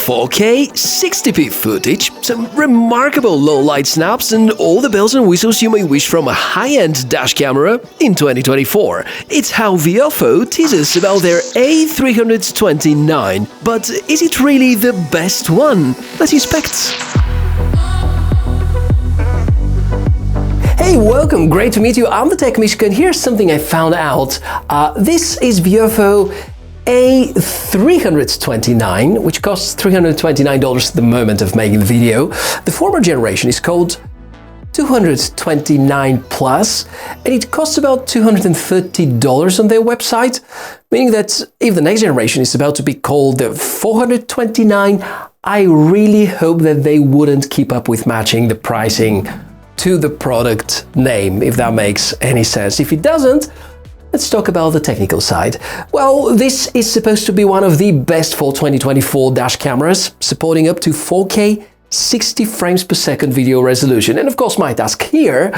4K 60p footage, some remarkable low-light snaps, and all the bells and whistles you may wish from a high-end dash camera in 2024. It's how Viofo teases about their A329. But is it really the best one? Let's inspect. Hey, welcome! Great to meet you. I'm the Tech Mishka, and here's something I found out. This is Viofo A329, which costs $329 at the moment of making the video. The former generation is called 229 Plus, and it costs about $230 on their website, meaning that if the next generation is about to be called the 429, I really hope that they wouldn't keep up with matching the pricing to the product name, if that makes any sense. If it doesn't, let's talk about the technical side. Well, this is supposed to be one of the best for 2024 dash cameras, supporting up to 4K 60 frames per second video resolution. And of course, my task here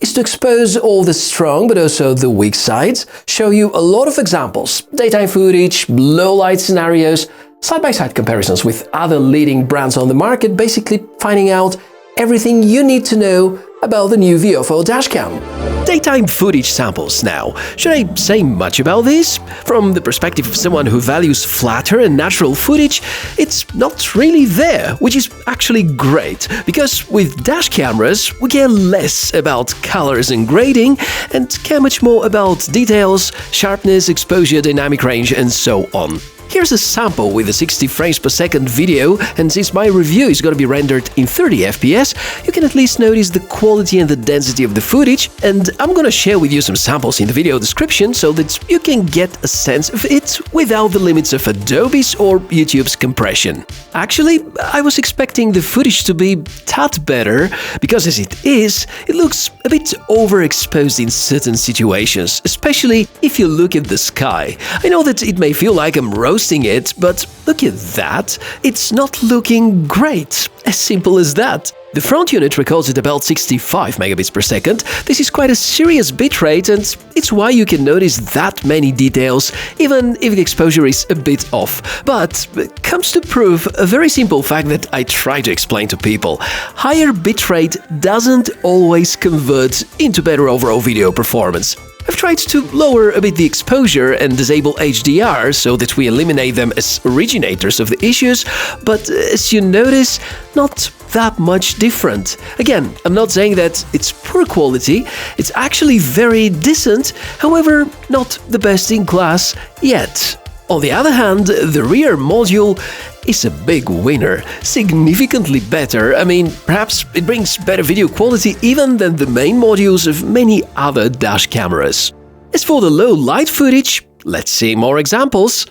is to expose all the strong but also the weak sides, show you a lot of examples, daytime footage, low light scenarios, side-by-side comparisons with other leading brands on the market, basically finding out everything you need to know about the new Viofo Dashcam. Daytime footage samples now. Should I say much about this? From the perspective of someone who values flatter and natural footage, it's not really there, which is actually great, because with dash cameras, we care less about colors and grading and care much more about details, sharpness, exposure, dynamic range, and so on. Here's a sample with a 60 frames per second video, and since my review is going to be rendered in 30 FPS, you can at least notice the quality and the density of the footage, and I'm going to share with you some samples in the video description so that you can get a sense of it without the limits of Adobe's or YouTube's compression. Actually, I was expecting the footage to be a tad better, because as it is, it looks a bit overexposed in certain situations, especially if you look at the sky. I know that it may feel like I'm roasting it, but look at that, it's not looking great. As simple as that. The front unit records at about 65 megabits per second. This is quite a serious bitrate, and it's why you can notice that many details, even if the exposure is a bit off. But it comes to prove a very simple fact that I try to explain to people. Higher bitrate doesn't always convert into better overall video performance. I've tried to lower a bit the exposure and disable HDR so that we eliminate them as originators of the issues, but as you notice, not that much different. Again, I'm not saying that it's poor quality, it's actually very decent, however, not the best in class yet. On the other hand, the rear module is a big winner, significantly better. I mean, perhaps it brings better video quality even than the main modules of many other dash cameras. As for the low light footage, let's see more examples.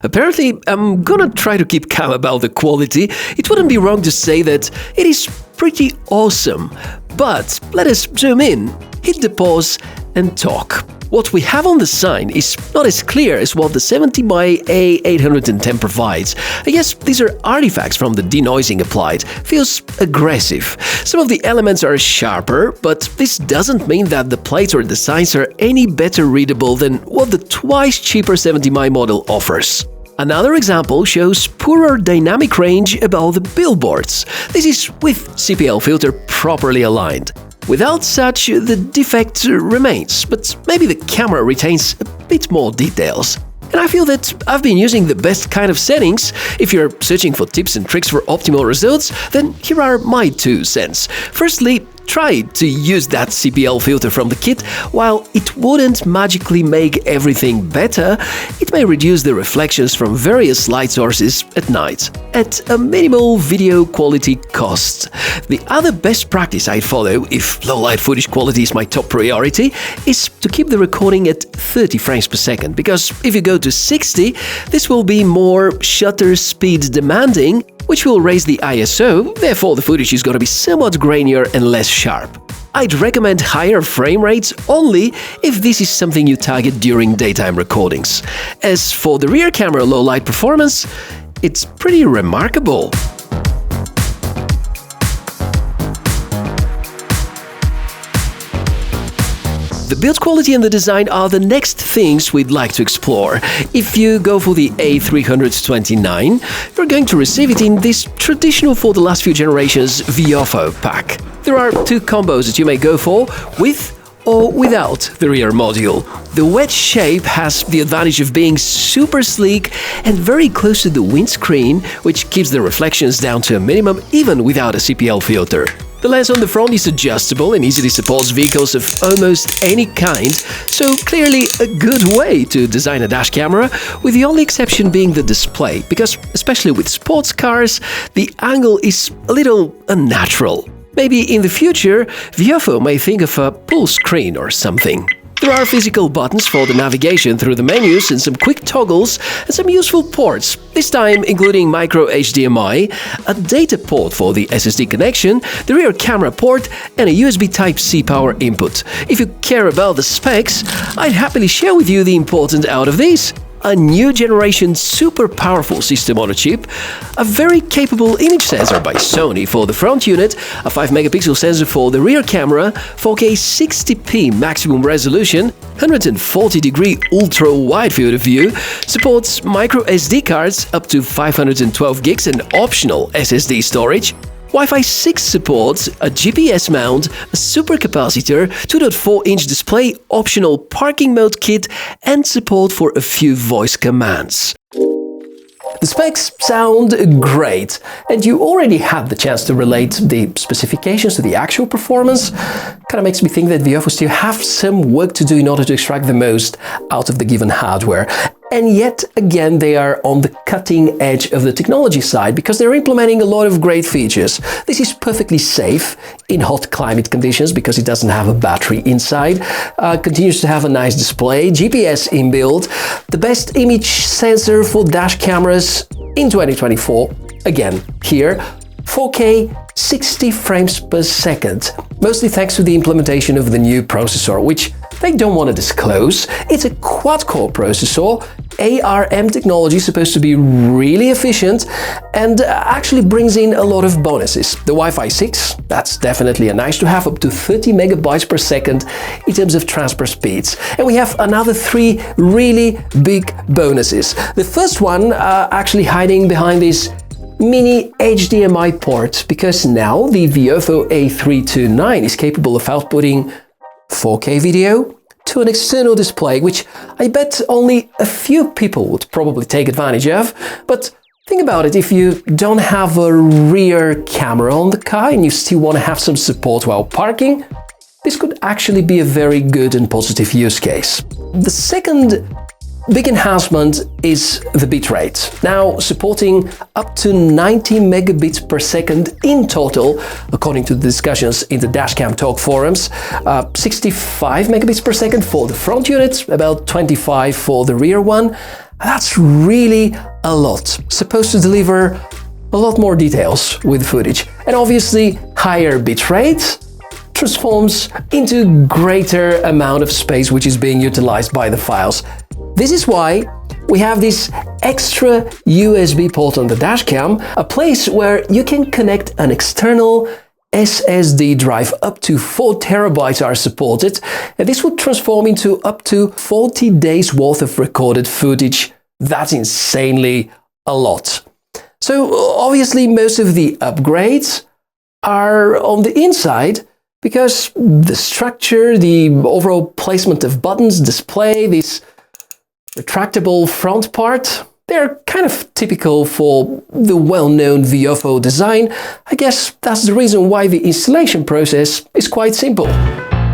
Apparently, I'm gonna try to keep calm about the quality. It wouldn't be wrong to say that it is pretty awesome. But let us zoom in, hit the pause and talk. What we have on the sign is not as clear as what the 70x810 provides. I guess these are artifacts from the denoising applied. Feels aggressive. Some of the elements are sharper, but this doesn't mean that the plates or the signs are any better readable than what the twice cheaper 70mm model offers. Another example shows poorer dynamic range above the billboards. This is with CPL filter properly aligned. Without such, the defect remains, but maybe the camera retains a bit more details. And I feel that I've been using the best kind of settings. If you're searching for tips and tricks for optimal results, then here are my 2 cents. Firstly, try to use that CPL filter from the kit. While it wouldn't magically make everything better, it may reduce the reflections from various light sources at night, at a minimal video quality cost. The other best practice I'd follow, if low-light footage quality is my top priority, is to keep the recording at 30 frames per second, because if you go to 60, this will be more shutter speed demanding, which will raise the ISO, therefore the footage is going to be somewhat grainier and less sharp. I'd recommend higher frame rates only if this is something you target during daytime recordings. As for the rear camera low light performance, it's pretty remarkable. The build quality and the design are the next things we'd like to explore. If you go for the A329, you're going to receive it in this traditional for the last few generations Viofo pack. There are two combos that you may go for, with or without the rear module. The wedge shape has the advantage of being super sleek and very close to the windscreen, which keeps the reflections down to a minimum even without a CPL filter. The lens on the front is adjustable and easily supports vehicles of almost any kind, so clearly a good way to design a dash camera, with the only exception being the display, because especially with sports cars, the angle is a little unnatural. Maybe in the future, Viofo may think of a pull screen or something. There are physical buttons for the navigation through the menus and some quick toggles and some useful ports, this time including micro HDMI, a data port for the SSD connection, the rear camera port and a USB Type-C power input. If you care about the specs, I'd happily share with you the important out of these. A new generation super powerful system on a chip, a very capable image sensor by Sony for the front unit, a 5-megapixel sensor for the rear camera, 4K 60p maximum resolution, 140-degree ultra-wide field of view, supports micro SD cards up to 512 gigs and optional SSD storage, Wi-Fi 6 supports a GPS mount, a supercapacitor, 2.4-inch display, optional parking mode kit, and support for a few voice commands. The specs sound great, and you already had the chance to relate the specifications to the actual performance. Kind of makes me think that Viofo still have some work to do in order to extract the most out of the given hardware. And yet again, they are on the cutting edge of the technology side because they're implementing a lot of great features. This is perfectly safe in hot climate conditions because it doesn't have a battery inside, continues to have a nice display, GPS inbuilt, the best image sensor for dash cameras in 2024. Again, here, 4K 60 frames per second, mostly thanks to the implementation of the new processor, which they don't want to disclose. It's a quad-core processor, ARM technology, supposed to be really efficient and actually brings in a lot of bonuses. The Wi-Fi 6, that's definitely a nice to have, up to 30 megabytes per second in terms of transfer speeds. And we have another 3 really big bonuses. The first one actually hiding behind this mini HDMI port, because now the Viofo A329 is capable of outputting 4K video to an external display, which I bet only a few people would probably take advantage of. But think about it, if you don't have a rear camera on the car and you still want to have some support while parking, this could actually be a very good and positive use case. The second big enhancement is the bitrate, now supporting up to 90 megabits per second in total, according to the discussions in the Dashcam talk forums. 65 megabits per second for the front unit, about 25 for the rear one. That's really a lot, supposed to deliver a lot more details with footage. And obviously, higher bitrate transforms into greater amount of space which is being utilized by the files. This is why we have this extra USB port on the Dashcam, a place where you can connect an external SSD drive. Up to 4 terabytes are supported, and this would transform into up to 40 days worth of recorded footage. That's insanely a lot. So obviously most of the upgrades are on the inside, because the structure, the overall placement of buttons, display, this retractable front part, they're kind of typical for the well-known Viofo design. I guess that's the reason why the installation process is quite simple.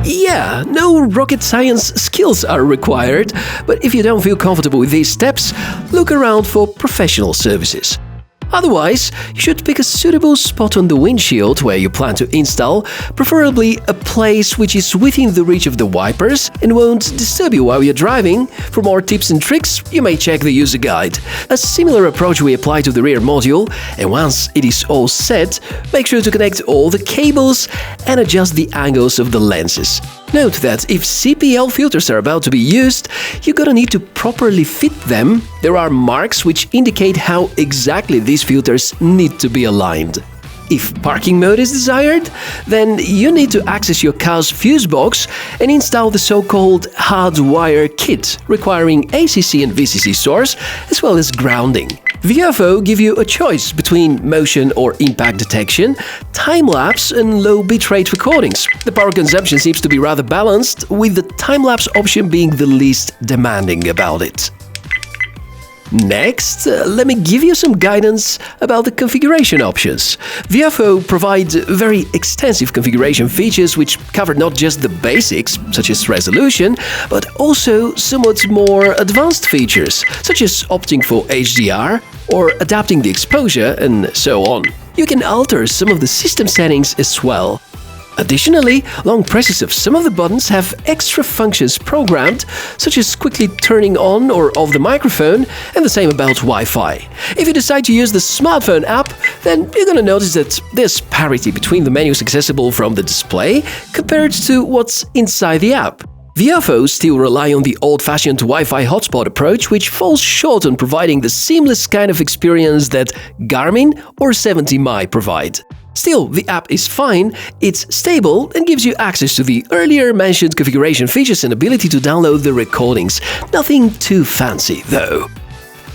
Yeah, no rocket science skills are required, but if you don't feel comfortable with these steps, look around for professional services. Otherwise, you should pick a suitable spot on the windshield where you plan to install, preferably a place which is within the reach of the wipers and won't disturb you while you're driving. For more tips and tricks, you may check the user guide. A similar approach we apply to the rear module, and once it is all set, make sure to connect all the cables and adjust the angles of the lenses. Note that if CPL filters are about to be used, you're gonna need to properly fit them. There are marks which indicate how exactly these filters need to be aligned. If parking mode is desired, then you need to access your car's fuse box and install the so-called hardwire kit, requiring ACC and VCC source, as well as grounding. Viofo give you a choice between motion or impact detection, time-lapse and low bitrate recordings. The power consumption seems to be rather balanced, with the time-lapse option being the least demanding about it. Next, let me give you some guidance about the configuration options. Viofo provides very extensive configuration features which cover not just the basics, such as resolution, but also somewhat more advanced features, such as opting for HDR or adapting the exposure and so on. You can alter some of the system settings as well. Additionally, long presses of some of the buttons have extra functions programmed, such as quickly turning on or off the microphone, and the same about Wi-Fi. If you decide to use the smartphone app, then you're gonna notice that there's parity between the menus accessible from the display compared to what's inside the app. Viofo still rely on the old-fashioned Wi-Fi hotspot approach, which falls short on providing the seamless kind of experience that Garmin or 70mi provide. Still, the app is fine, it's stable and gives you access to the earlier mentioned configuration features and ability to download the recordings. Nothing too fancy, though.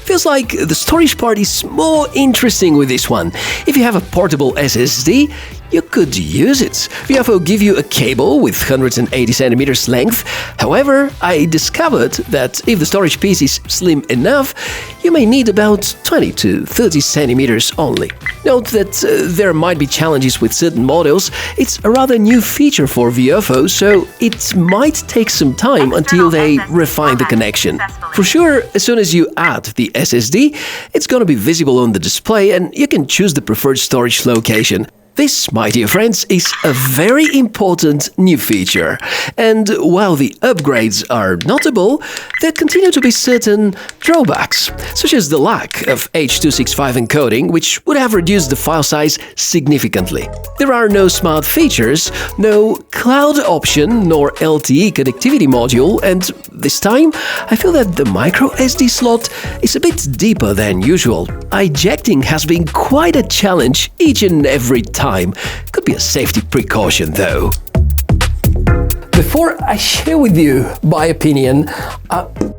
Feels like the storage part is more interesting with this one. If you have a portable SSD, you could use it. Viofo give you a cable with 180 centimeters length. However, I discovered that if the storage piece is slim enough, you may need about 20 to 30 centimeters only. Note that there might be challenges with certain models. It's a rather new feature for Viofo, so it might take some time until they refine the connection. For sure, as soon as you add the SSD, it's gonna be visible on the display and you can choose the preferred storage location. This, my dear friends, is a very important new feature. And while the upgrades are notable, there continue to be certain drawbacks, such as the lack of H.265 encoding, which would have reduced the file size significantly. There are no smart features, no cloud option, nor LTE connectivity module, and this time I feel that the micro SD slot is a bit deeper than usual. Ejecting has been quite a challenge each and every time. Could be a safety precaution, though. Before I share with you my opinion,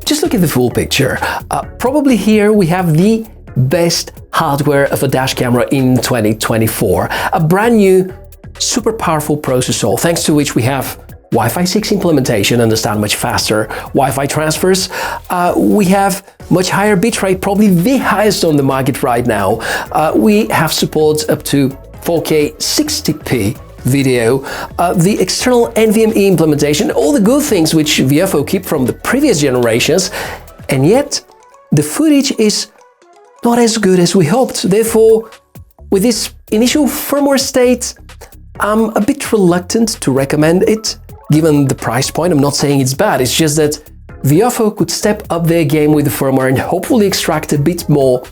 just look at the full picture. Probably here we have the best hardware of a dash camera in 2024. A brand new, super powerful processor, thanks to which we have Wi-Fi 6 implementation, understand much faster Wi-Fi transfers. We have much higher bitrate, probably the highest on the market right now. We have support up to 4K 60p video, the external NVMe implementation, all the good things which Viofo keep from the previous generations, and yet the footage is not as good as we hoped. Therefore, with this initial firmware state, I'm a bit reluctant to recommend it, given the price point. I'm not saying it's bad, it's just that Viofo could step up their game with the firmware and hopefully extract a bit more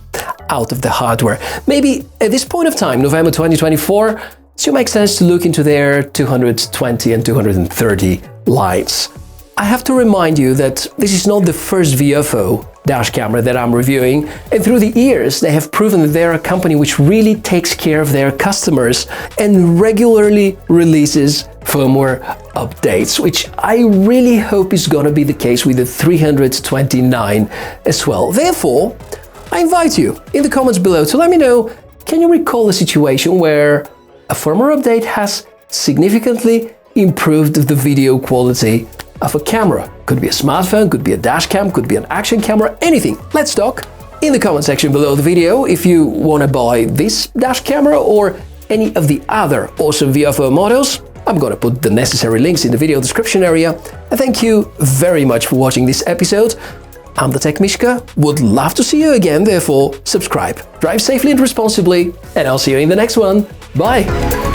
out of the hardware. Maybe at this point of time, November 2024, it should make sense to look into their 220 and 230 lines. I have to remind you that this is not the first Viofo dash camera that I'm reviewing, and through the years they have proven that they're a company which really takes care of their customers and regularly releases firmware updates, which I really hope is gonna be the case with the 329 as well. Therefore, I invite you in the comments below to let me know, can you recall a situation where a firmware update has significantly improved the video quality of a camera? Could be a smartphone, could be a dash cam, could be an action camera, anything. Let's talk in the comment section below the video. If you want to buy this dash camera or any of the other awesome Viofo models, I'm gonna put the necessary links in the video description area. And thank you very much for watching this episode. I'm the Tech Mishka, would love to see you again, therefore subscribe, drive safely and responsibly, and I'll see you in the next one. Bye!